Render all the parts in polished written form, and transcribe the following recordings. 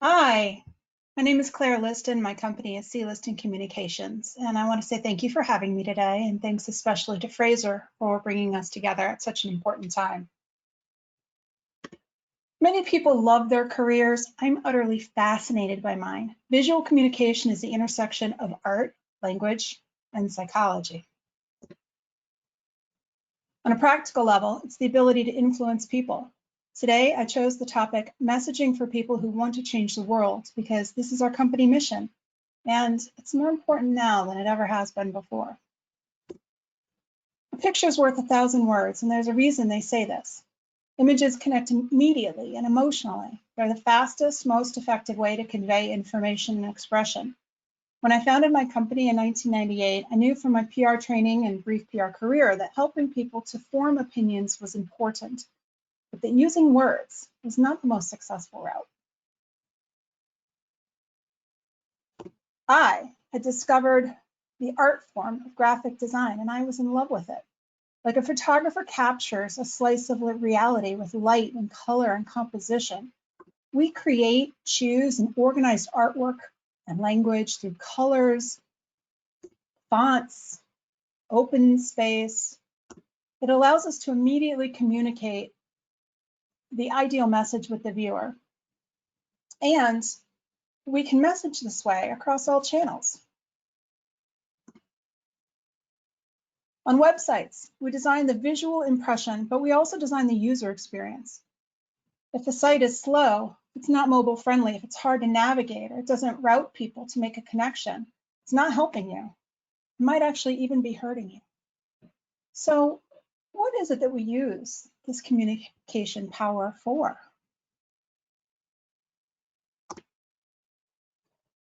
Hi, my name is Claire Liston. My company is Liston Communications, and I want to say thank you for having me today, and thanks especially to Fraser for bringing us together at such an important time. Many people love their careers. I'm utterly fascinated by mine. Visual communication is the intersection of art, language, and psychology. On a practical level, it's the ability to influence people. Today, I chose the topic messaging for people who want to change the world because this is our company mission, and it's more important now than it ever has been before. A picture's worth 1,000 words, and there's a reason they say this. Images connect immediately and emotionally. They're the fastest, most effective way to convey information and expression. When I founded my company in 1998, I knew from my PR training and brief PR career that helping people to form opinions was important, but that using words was not the most successful route. I had discovered the art form of graphic design, and I was in love with it. Like a photographer captures a slice of reality with light and color and composition, we create, choose, and organize artwork and language through colors, fonts, open space. It allows us to immediately communicate the ideal message with the viewer. And we can message this way across all channels. On websites, we design the visual impression, but we also design the user experience. If the site is slow, it's not mobile friendly, if it's hard to navigate, or it doesn't route people to make a connection, it's not helping you. It might actually even be hurting you. So what is it that we use this communication power for?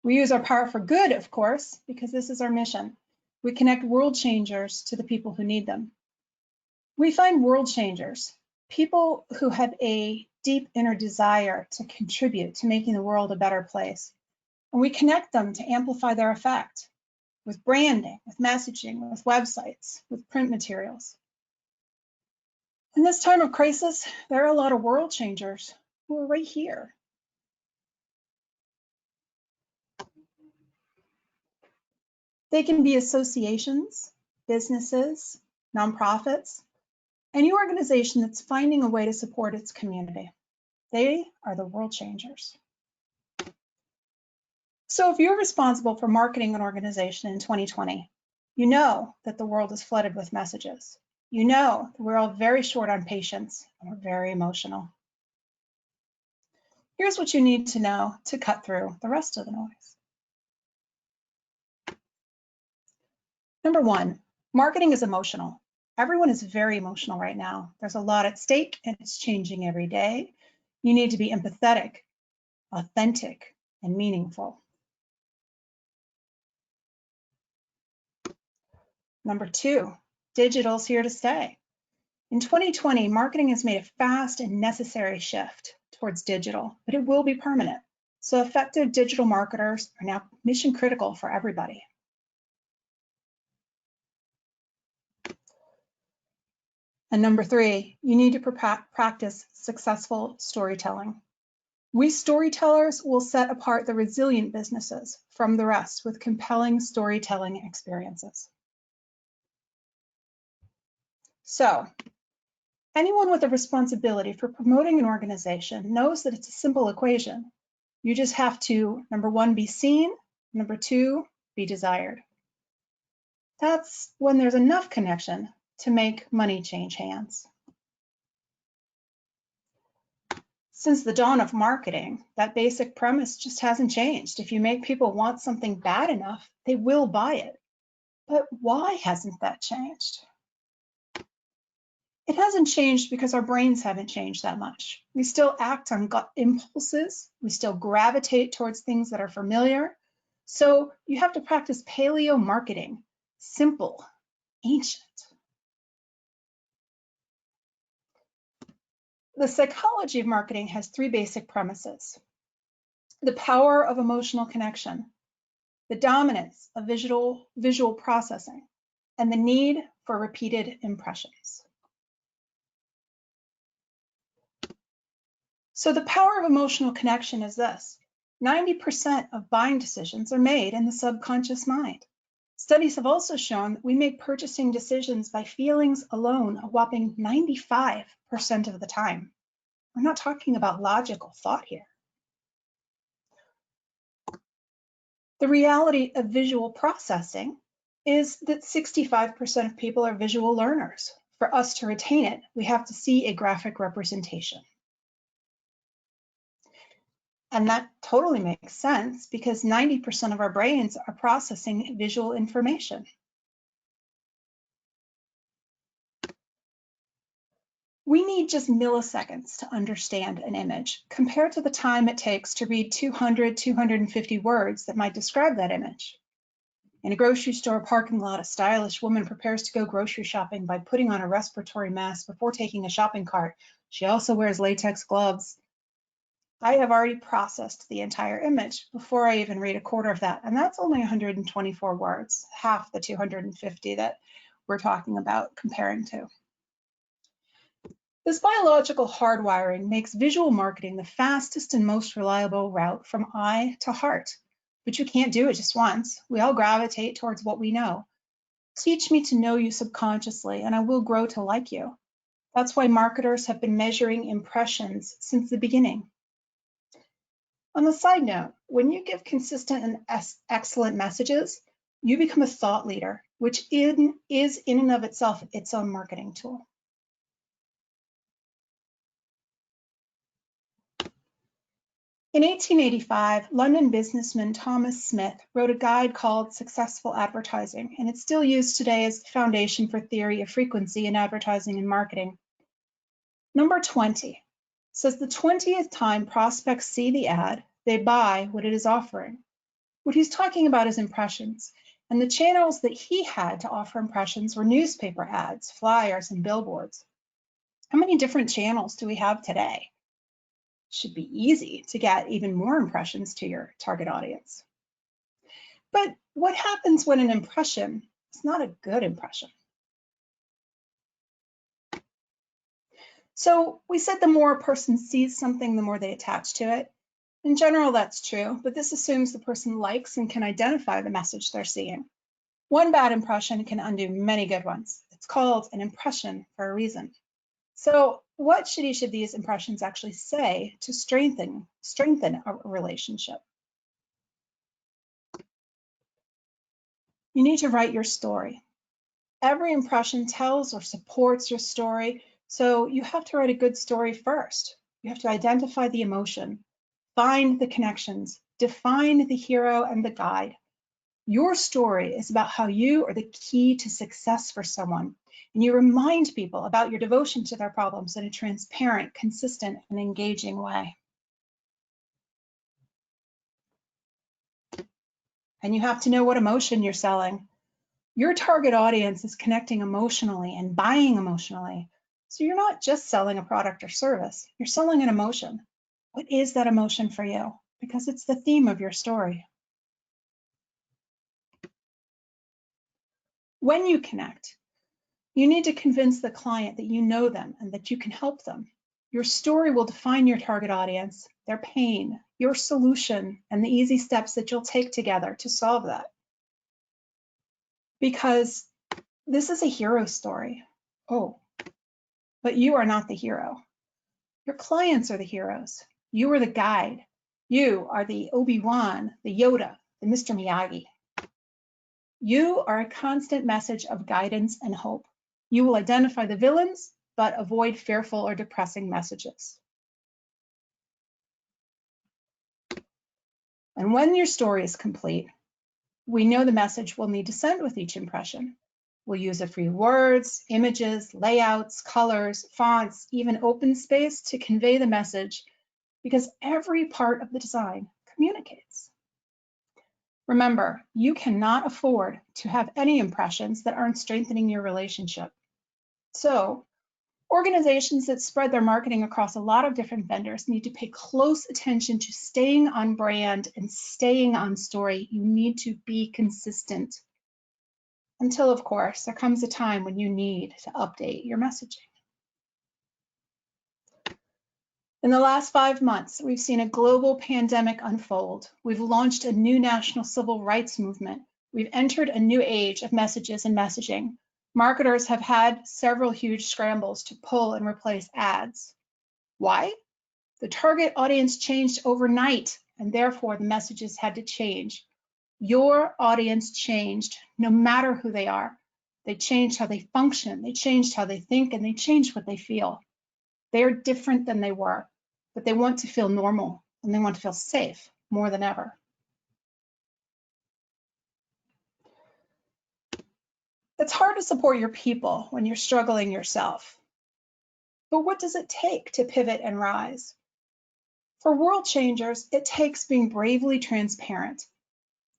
We use our power for good, of course, because this is our mission. We connect world changers to the people who need them. We find world changers, people who have a deep inner desire to contribute to making the world a better place. And we connect them to amplify their effect with branding, with messaging, with websites, with print materials. In this time of crisis, there are a lot of world changers who are right here. They can be associations, businesses, nonprofits, any organization that's finding a way to support its community. They are the world changers. So if you're responsible for marketing an organization in 2020, you know that the world is flooded with messages. You know that we're all very short on patience and we're very emotional. Here's what you need to know to cut through the rest of the noise. Number one, marketing is emotional. Everyone is very emotional right now. There's a lot at stake and it's changing every day. You need to be empathetic, authentic, and meaningful. Number two, digital's here to stay. In 2020, marketing has made a fast and necessary shift towards digital, but it will be permanent. So effective digital marketers are now mission critical for everybody. And number three, you need to practice successful storytelling. We storytellers will set apart the resilient businesses from the rest with compelling storytelling experiences. So, anyone with a responsibility for promoting an organization knows that it's a simple equation. You just have to, number one, be seen, number two, be desired. That's when there's enough connection to make money change hands. Since the dawn of marketing, that basic premise just hasn't changed. If you make people want something bad enough, they will buy it. But why hasn't that changed? It hasn't changed because our brains haven't changed that much. We still act on gut impulses. We still gravitate towards things that are familiar. So you have to practice paleo marketing, simple, ancient. The psychology of marketing has three basic premises: the power of emotional connection, the dominance of visual processing, and the need for repeated impressions. So the power of emotional connection is this: 90% of buying decisions are made in the subconscious mind. Studies have also shown that we make purchasing decisions by feelings alone a whopping 95% of the time. We're not talking about logical thought here. The reality of visual processing is that 65% of people are visual learners. For us to retain it, we have to see a graphic representation. And that totally makes sense because 90% of our brains are processing visual information. We need just milliseconds to understand an image compared to the time it takes to read 200, 250 words that might describe that image. In a grocery store parking lot, a stylish woman prepares to go grocery shopping by putting on a respiratory mask before taking a shopping cart. She also wears latex gloves. I have already processed the entire image before I even read a quarter of that, and that's only 124 words, half the 250 that we're talking about comparing to. This biological hardwiring makes visual marketing the fastest and most reliable route from eye to heart. But you can't do it just once. We all gravitate towards what we know. Teach me to know you subconsciously, and I will grow to like you. That's why marketers have been measuring impressions since the beginning. On the side note, when you give consistent and excellent messages, you become a thought leader, which is in and of itself its own marketing tool. In 1885, London businessman Thomas Smith wrote a guide called Successful Advertising, and it's still used today as the foundation for theory of frequency in advertising and marketing. Number 20 says the 20th time prospects see the ad, they buy what it is offering. What he's talking about is impressions, and the channels that he had to offer impressions were newspaper ads, flyers, and billboards. How many different channels do we have today? Should be easy to get even more impressions to your target audience. But what happens when an impression is not a good impression? So we said the more a person sees something, the more they attach to it. In general, that's true, but this assumes the person likes and can identify the message they're seeing. One bad impression can undo many good ones. It's called an impression for a reason. So what should each of these impressions actually say to strengthen a relationship? You need to write your story. Every impression tells or supports your story, so you have to write a good story first. You have to identify the emotion, find the connections, define the hero and the guide. Your story is about how you are the key to success for someone, and you remind people about your devotion to their problems in a transparent, consistent, and engaging way. And you have to know what emotion you're selling. Your target audience is connecting emotionally and buying emotionally. So you're not just selling a product or service, you're selling an emotion. What is that emotion for you? Because it's the theme of your story. When you connect, you need to convince the client that you know them and that you can help them. Your story will define your target audience, their pain, your solution, and the easy steps that you'll take together to solve that. Because this is a hero story. Oh, but you are not the hero. Your clients are the heroes. You are the guide. You are the Obi-Wan, the Yoda, the Mr. Miyagi. You are a constant message of guidance and hope. You will identify the villains, but avoid fearful or depressing messages. And when your story is complete, we know the message we'll need to send with each impression. We'll use a few words, images, layouts, colors, fonts, even open space to convey the message, because every part of the design communicates. Remember, you cannot afford to have any impressions that aren't strengthening your relationship. So, organizations that spread their marketing across a lot of different vendors need to pay close attention to staying on brand and staying on story. You need to be consistent. Until, of course, there comes a time when you need to update your messaging. In the last 5 months, we've seen a global pandemic unfold. We've launched a new national civil rights movement. We've entered a new age of messages and messaging. Marketers have had several huge scrambles to pull and replace ads. Why? The target audience changed overnight, and therefore the messages had to change. Your audience changed, no matter who they are. They changed how they function, they changed how they think, and they changed what they feel. They are different than they were, but they want to feel normal and they want to feel safe more than ever. It's hard to support your people when you're struggling yourself. But what does it take to pivot and rise? For world changers, it takes being bravely transparent.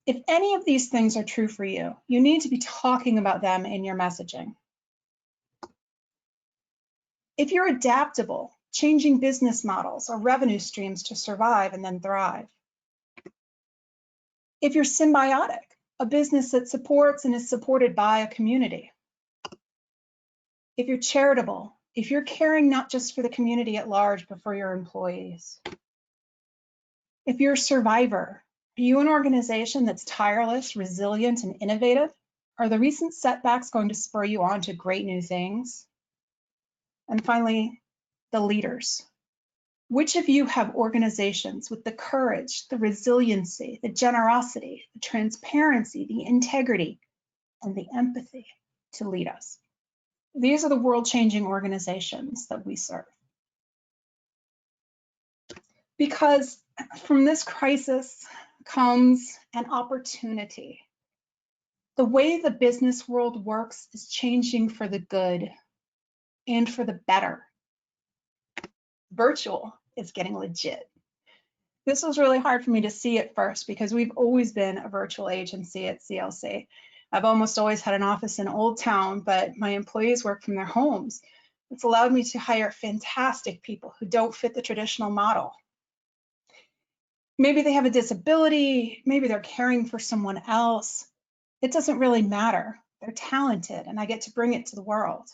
If any of these things are true for you, you need to be talking about them in your messaging. If you're adaptable, changing business models or revenue streams to survive and then thrive. If you're symbiotic, a business that supports and is supported by a community. If you're charitable, if you're caring not just for the community at large, but for your employees. If you're a survivor, are you an organization that's tireless, resilient, and innovative? Are the recent setbacks going to spur you on to great new things? And finally, the leaders. Which of you have organizations with the courage, the resiliency, the generosity, the transparency, the integrity, and the empathy to lead us? These are the world-changing organizations that we serve. Because from this crisis comes an opportunity. The way the business world works is changing for the good and for the better. Virtual is getting legit. This was really hard for me to see at first because we've always been a virtual agency at CLC. I've almost always had an office in Old Town, but my employees work from their homes. It's allowed me to hire fantastic people who don't fit the traditional model. Maybe they have a disability, maybe they're caring for someone else. It doesn't really matter. They're talented and I get to bring it to the world.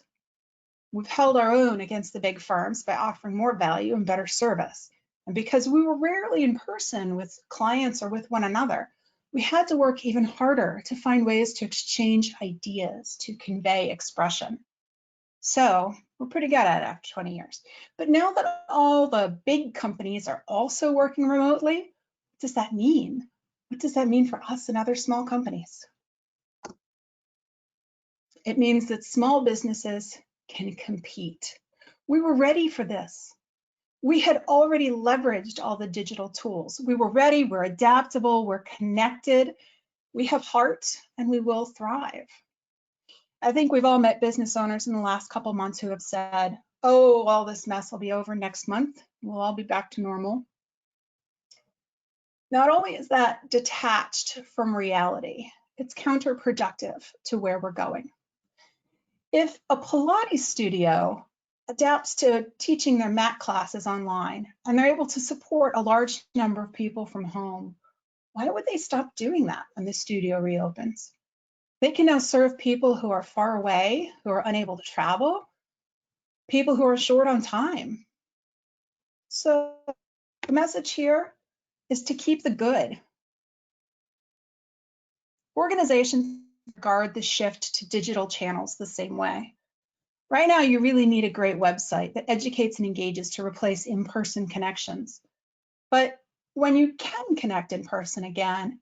We've held our own against the big firms by offering more value and better service. And because we were rarely in person with clients or with one another, we had to work even harder to find ways to exchange ideas, to convey expression. So we're pretty good at it after 20 years. But now that all the big companies are also working remotely, what does that mean? What does that mean for us and other small companies? It means that small businesses can compete. We were ready for this. We had already leveraged all the digital tools. We were ready, we're adaptable, we're connected, we have heart, and we will thrive. I think we've all met business owners in the last couple months who have said, oh, all this mess will be over next month. We'll all be back to normal. Not only is that detached from reality, it's counterproductive to where we're going. If a Pilates studio adapts to teaching their mat classes online and they're able to support a large number of people from home, why would they stop doing that when the studio reopens? They can now serve people who are far away, who are unable to travel, people who are short on time. So the message here is to keep the good. Organizations regard the shift to digital channels the same way. Right now, you really need a great website that educates and engages to replace in-person connections. But when you can connect in person again,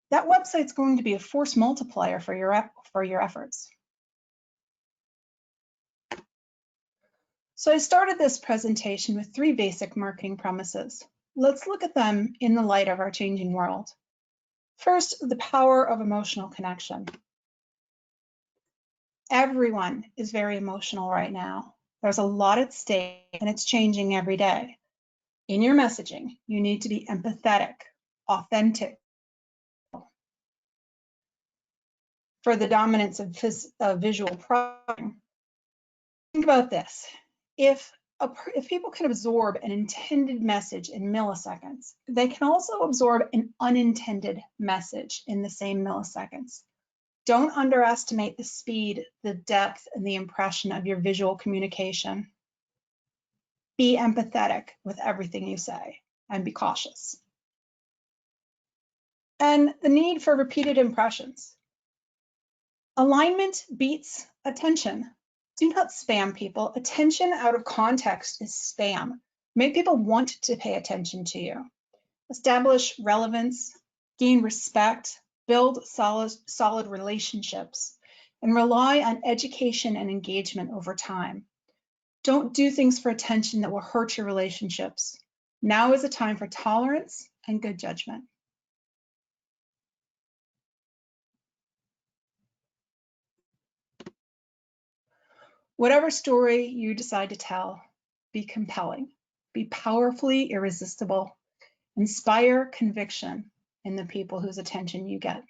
that website's going to be a force multiplier for your efforts. So I started this presentation with 3 basic marketing premises. Let's look at them in the light of our changing world. First, the power of emotional connection. Everyone is very emotional right now. There's a lot at stake and it's changing every day. In your messaging, you need to be empathetic, authentic. For the dominance of visual programming, think about this. If people can absorb an intended message in milliseconds, they can also absorb an unintended message in the same milliseconds. Don't underestimate the speed, the depth, and the impression of your visual communication. Be empathetic with everything you say and be cautious. And the need for repeated impressions. Alignment beats attention. Do not spam people. Attention out of context is spam. Make people want to pay attention to you. Establish relevance, gain respect, build solid relationships, and rely on education and engagement over time. Don't do things for attention that will hurt your relationships. Now is a time for tolerance and good judgment. Whatever story you decide to tell, be compelling, be powerfully irresistible, inspire conviction in the people whose attention you get.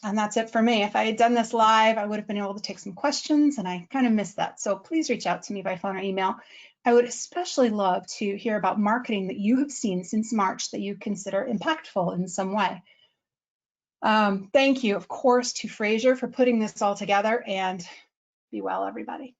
And that's it for me. If I had done this live, I would have been able to take some questions, and I kind of missed that. So please reach out to me by phone or email. I would especially love to hear about marketing that you have seen since March that you consider impactful in some way. Thank you, of course, to Fraser for putting this all together, and be well, everybody.